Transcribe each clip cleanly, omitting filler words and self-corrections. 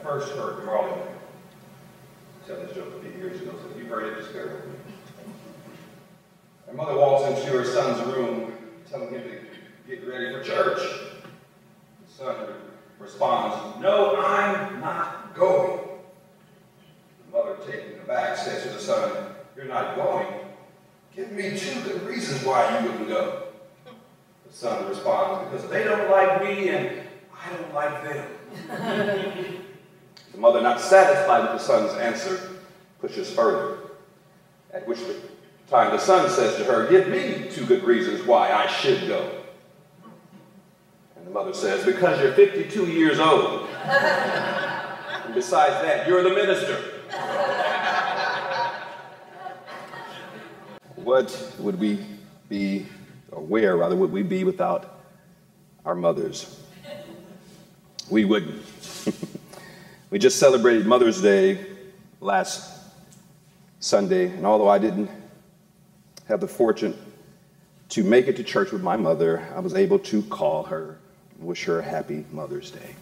first heard Marley tell this joke a few years ago, so if you've heard it, just bear with me. Her mother walks into her son's room, telling him to get ready for church. The son responds, "No, I'm not going." The mother, taken aback, says to the son, "You're not going? Give me 2 good reasons why you wouldn't go." The son responds, "Because they don't like me and I don't like them." The mother, not satisfied with the son's answer, pushes further, at which time the son says to her, "Give me 2 good reasons why I should go." And the mother says, "Because you're 52 years old. And besides that, you're the minister." What would we be, or where rather, would we be without our mothers? We wouldn't. We just celebrated Mother's Day last Sunday, and although I didn't have the fortune to make it to church with my mother, I was able to call her and wish her a happy Mother's Day.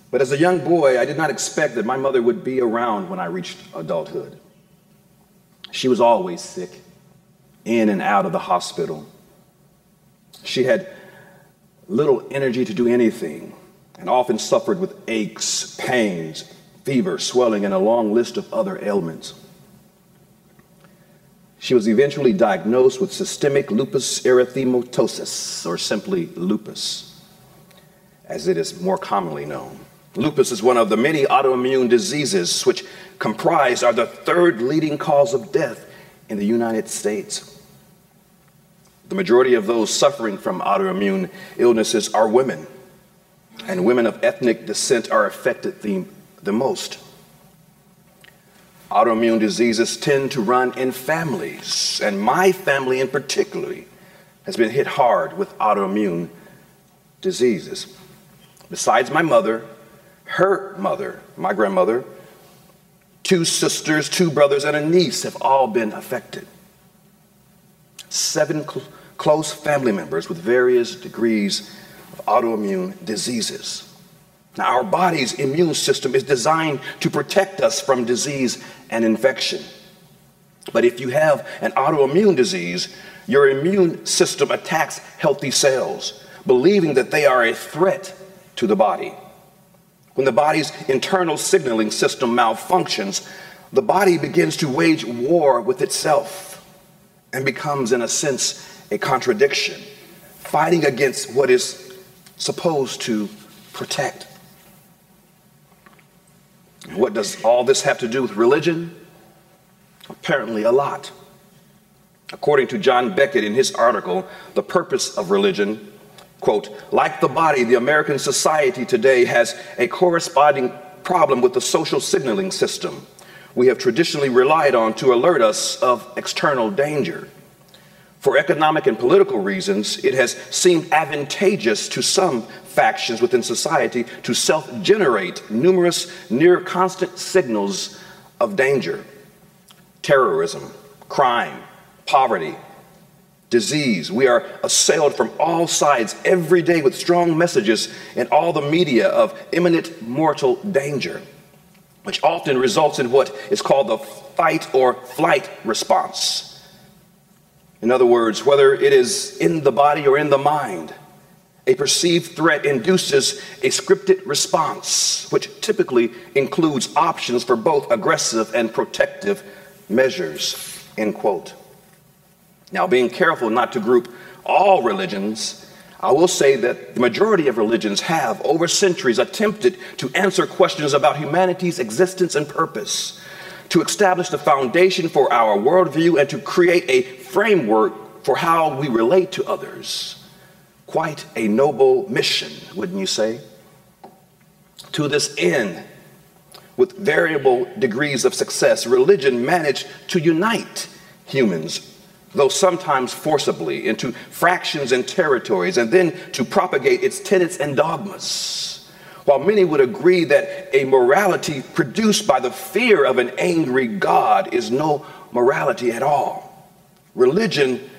But as a young boy, I did not expect that my mother would be around when I reached adulthood. She was always sick, in and out of the hospital. She had little energy to do anything, and often suffered with aches, pains, fever, swelling, and a long list of other ailments. She was eventually diagnosed with systemic lupus erythematosus, or simply lupus, as it is more commonly known. Lupus is one of the many autoimmune diseases which are the 3rd leading cause of death in the United States. The majority of those suffering from autoimmune illnesses are women, and women of ethnic descent are affected the most. Autoimmune diseases tend to run in families, and my family in particular has been hit hard with autoimmune diseases. Besides my mother, her mother, my grandmother, 2 sisters, 2 brothers, and a niece have all been affected. 7 close family members with various degrees of autoimmune diseases. Now, our body's immune system is designed to protect us from disease and infection. But if you have an autoimmune disease, your immune system attacks healthy cells, believing that they are a threat to the body. When the body's internal signaling system malfunctions, the body begins to wage war with itself and becomes, in a sense, a contradiction, fighting against what is supposed to protect. What does all this have to do with religion? Apparently a lot. According to John Beckett in his article, The Purpose of Religion, quote, "Like the body, the American society today has a corresponding problem with the social signaling system we have traditionally relied on to alert us of external danger. For economic and political reasons, it has seemed advantageous to some factions within society to self-generate numerous near-constant signals of danger. Terrorism, crime, poverty, disease. We are assailed from all sides every day with strong messages in all the media of imminent mortal danger, which often results in what is called the fight or flight response. In other words, whether it is in the body or in the mind, a perceived threat induces a scripted response, which typically includes options for both aggressive and protective measures," end quote. Now, being careful not to group all religions, I will say that the majority of religions have, over centuries, attempted to answer questions about humanity's existence and purpose, to establish the foundation for our worldview, and to create a framework for how we relate to others. Quite a noble mission, wouldn't you say? To this end, with variable degrees of success, religion managed to unite humans, though sometimes forcibly, into fractions and territories, and then to propagate its tenets and dogmas. While many would agree that a morality produced by the fear of an angry God is no morality at all, religion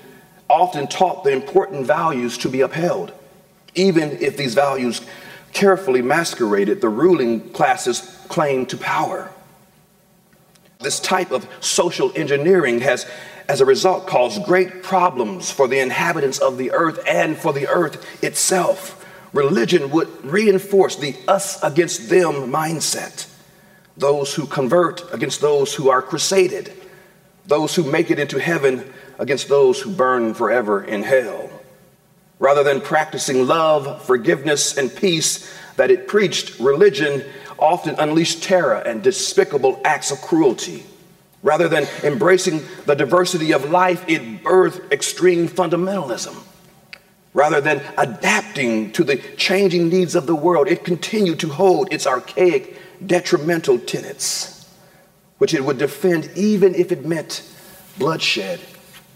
often taught the important values to be upheld, even if these values carefully masqueraded the ruling class's claim to power. This type of social engineering has, as a result, caused great problems for the inhabitants of the earth and for the earth itself. Religion would reinforce the us against them mindset. Those who convert against those who are crusaded. Those who make it into heaven against those who burn forever in hell. Rather than practicing love, forgiveness, and peace that it preached, religion often unleashed terror and despicable acts of cruelty. Rather than embracing the diversity of life, it birthed extreme fundamentalism. Rather than adapting to the changing needs of the world, it continued to hold its archaic, detrimental tenets, which it would defend even if it meant bloodshed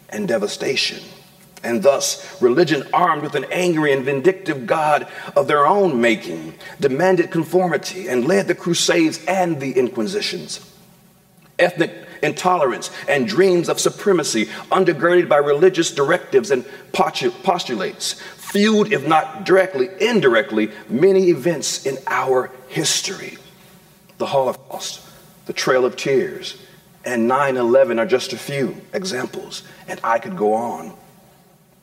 and devastation. And thus, religion, armed with an angry and vindictive God of their own making, demanded conformity and led the Crusades and the Inquisitions. Ethnic intolerance and dreams of supremacy, undergirded by religious directives and postulates, fueled, if not directly, indirectly, many events in our history. The Holocaust, the Trail of Tears, and 9/11 are just a few examples, and I could go on.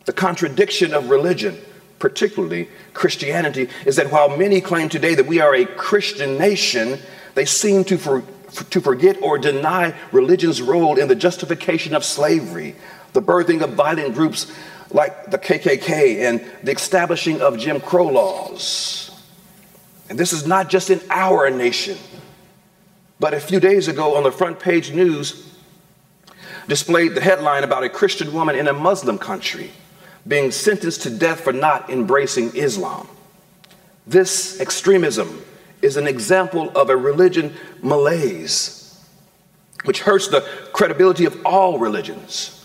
The contradiction of religion, particularly Christianity, is that while many claim today that we are a Christian nation, they seem to forget or deny religion's role in the justification of slavery, the birthing of violent groups like the KKK, and the establishing of Jim Crow laws. And this is not just in our nation, but a few days ago on the front page news displayed the headline about a Christian woman in a Muslim country being sentenced to death for not embracing Islam. This extremism is an example of a religion malaise, which hurts the credibility of all religions.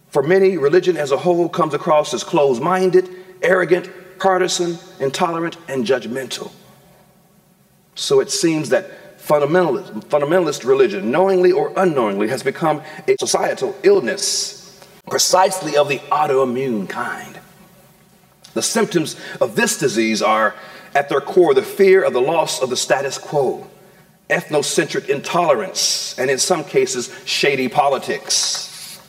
For many, religion as a whole comes across as closed-minded, arrogant, partisan, intolerant, and judgmental. So it seems that fundamentalist religion, knowingly or unknowingly, has become a societal illness, precisely of the autoimmune kind. The symptoms of this disease are, at their core, the fear of the loss of the status quo, ethnocentric intolerance, and in some cases, shady politics.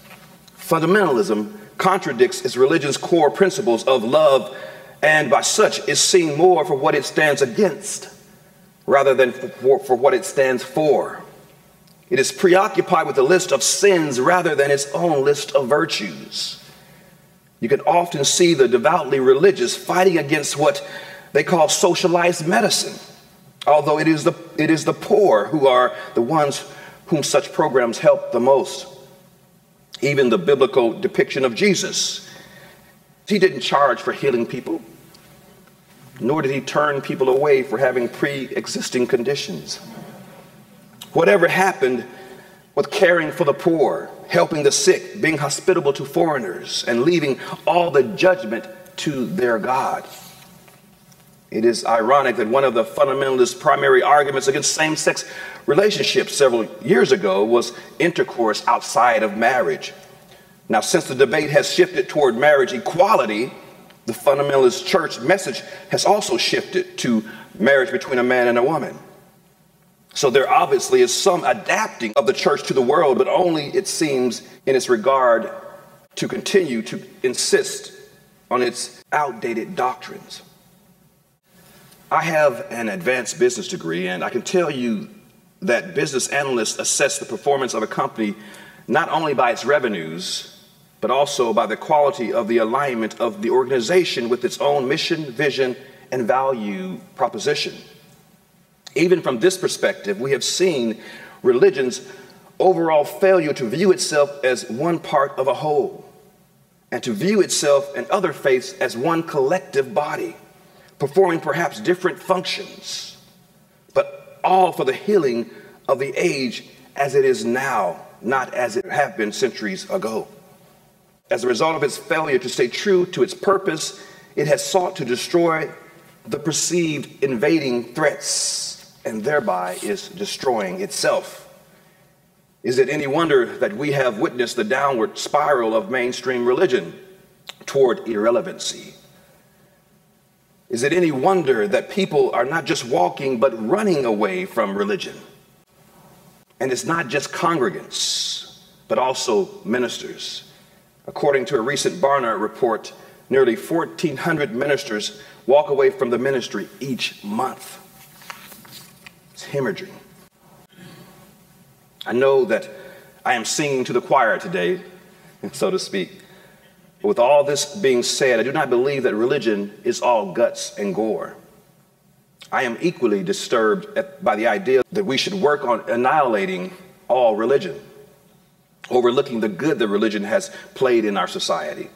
Fundamentalism contradicts its religion's core principles of love, and by such is seen more for what it stands against rather than for what it stands for. It is preoccupied with a list of sins rather than its own list of virtues. You can often see the devoutly religious fighting against what they call socialized medicine, although it is the poor who are the ones whom such programs help the most. Even the biblical depiction of Jesus, he didn't charge for healing people, nor did he turn people away for having pre-existing conditions. Whatever happened with caring for the poor, helping the sick, being hospitable to foreigners, and leaving all the judgment to their God? It is ironic that one of the fundamentalist primary arguments against same-sex relationships several years ago was intercourse outside of marriage. Now, since the debate has shifted toward marriage equality, the fundamentalist church message has also shifted to marriage between a man and a woman. So there obviously is some adapting of the church to the world, but only, it seems, in its regard to continue to insist on its outdated doctrines. I have an advanced business degree, and I can tell you that business analysts assess the performance of a company not only by its revenues, but also by the quality of the alignment of the organization with its own mission, vision, and value proposition. Even from this perspective, we have seen religion's overall failure to view itself as one part of a whole, and to view itself and other faiths as one collective body, performing perhaps different functions, but all for the healing of the age as it is now, not as it have been centuries ago. As a result of its failure to stay true to its purpose, it has sought to destroy the perceived invading threats, and thereby is destroying itself. Is it any wonder that we have witnessed the downward spiral of mainstream religion toward irrelevancy? Is it any wonder that people are not just walking, but running away from religion? And it's not just congregants, but also ministers. According to a recent Barna report, nearly 1,400 ministers walk away from the ministry each month. It's hemorrhaging. I know that I am singing to the choir today, so to speak. But with all this being said, I do not believe that religion is all guts and gore. I am equally disturbed by the idea that we should work on annihilating all religion, overlooking the good that religion has played in our society.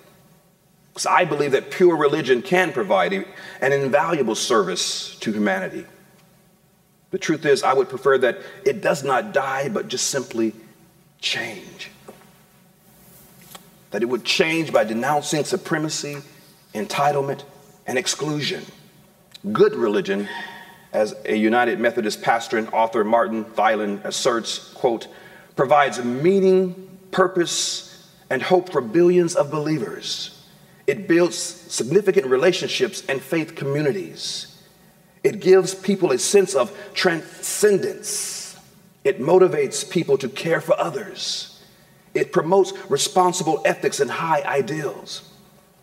Because I believe that pure religion can provide an invaluable service to humanity. The truth is, I would prefer that it does not die, but just simply change. That it would change by denouncing supremacy, entitlement, and exclusion. Good religion, as a United Methodist pastor and author Martin Thielen asserts, quote, provides meaning, purpose, and hope for billions of believers. It builds significant relationships and faith communities. It gives people a sense of transcendence. It motivates people to care for others. It promotes responsible ethics and high ideals.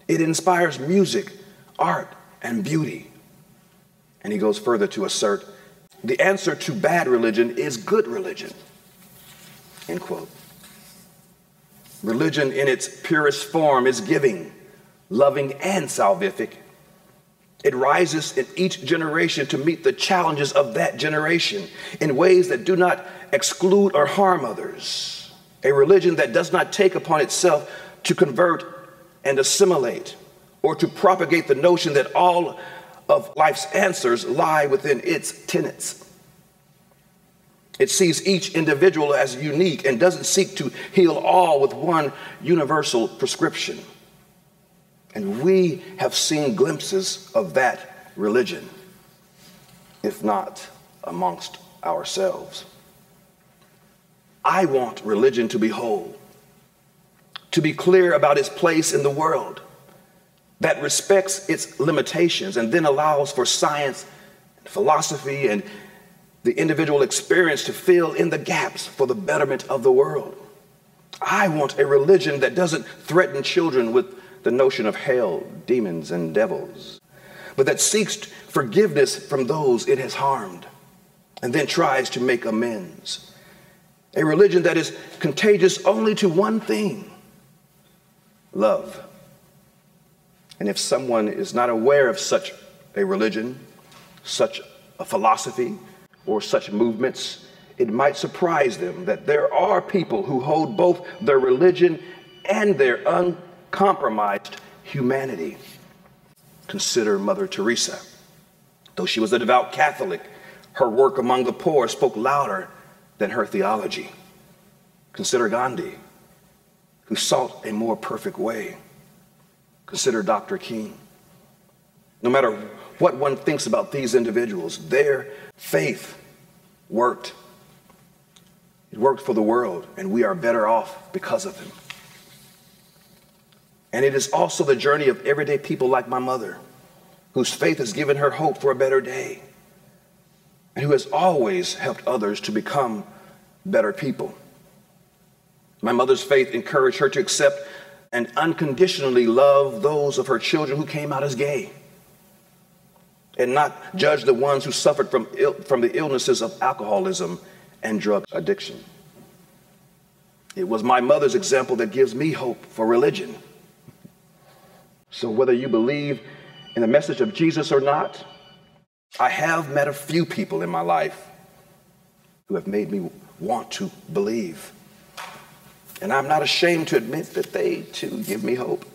It inspires music, art, and beauty. And he goes further to assert, the answer to bad religion is good religion, end quote. Religion in its purest form is giving, loving, and salvific. It rises in each generation to meet the challenges of that generation in ways that do not exclude or harm others. A religion that does not take upon itself to convert and assimilate or to propagate the notion that all of life's answers lie within its tenets. It sees each individual as unique and doesn't seek to heal all with one universal prescription. And we have seen glimpses of that religion, if not amongst ourselves. I want religion to be whole, to be clear about its place in the world, that respects its limitations and then allows for science, philosophy, and the individual experience to fill in the gaps for the betterment of the world. I want a religion that doesn't threaten children with the notion of hell, demons, and devils, but that seeks forgiveness from those it has harmed and then tries to make amends. A religion that is contagious only to one thing, love. And if someone is not aware of such a religion, such a philosophy, or such movements, it might surprise them that there are people who hold both their religion and their uncompromised humanity. Consider Mother Teresa. Though she was a devout Catholic, her work among the poor spoke louder than her theology. Consider Gandhi, who sought a more perfect way. Consider Dr. King. No matter what one thinks about these individuals, their faith worked. It worked for the world, and we are better off because of them. And it is also the journey of everyday people like my mother, whose faith has given her hope for a better day, and who has always helped others to become better people. My mother's faith encouraged her to accept and unconditionally love those of her children who came out as gay, and not judge the ones who suffered from the illnesses of alcoholism and drug addiction. It was my mother's example that gives me hope for religion. So whether you believe in the message of Jesus or not, I have met a few people in my life who have made me want to believe. And I'm not ashamed to admit that they too give me hope.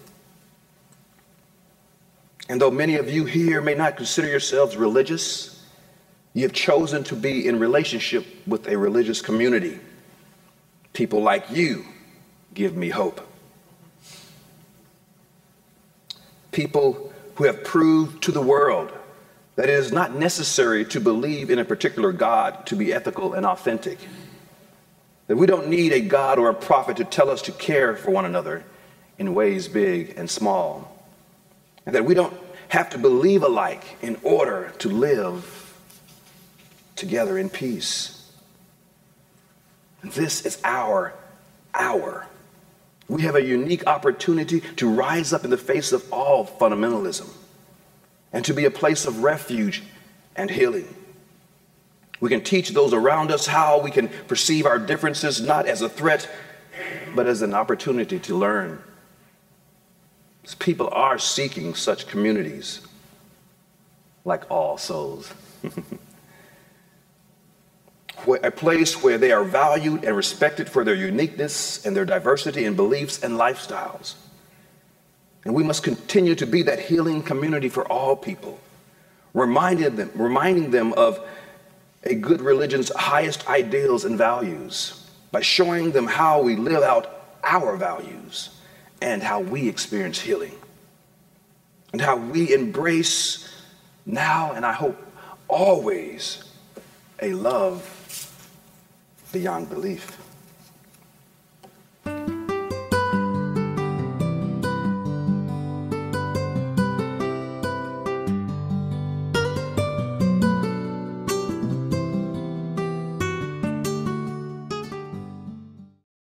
And though many of you here may not consider yourselves religious, you have chosen to be in relationship with a religious community. People like you give me hope. People who have proved to the world that it is not necessary to believe in a particular God to be ethical and authentic. That we don't need a God or a prophet to tell us to care for one another in ways big and small. And that we don't have to believe alike in order to live together in peace. This is our hour. We have a unique opportunity to rise up in the face of all fundamentalism and to be a place of refuge and healing. We can teach those around us how we can perceive our differences not as a threat, but as an opportunity to learn. People are seeking such communities, like All Souls. A place where they are valued and respected for their uniqueness and their diversity in beliefs and lifestyles. And we must continue to be that healing community for all people, reminding them of a good religion's highest ideals and values by showing them how we live out our values and how we experience healing and how we embrace now and I hope always a love beyond belief.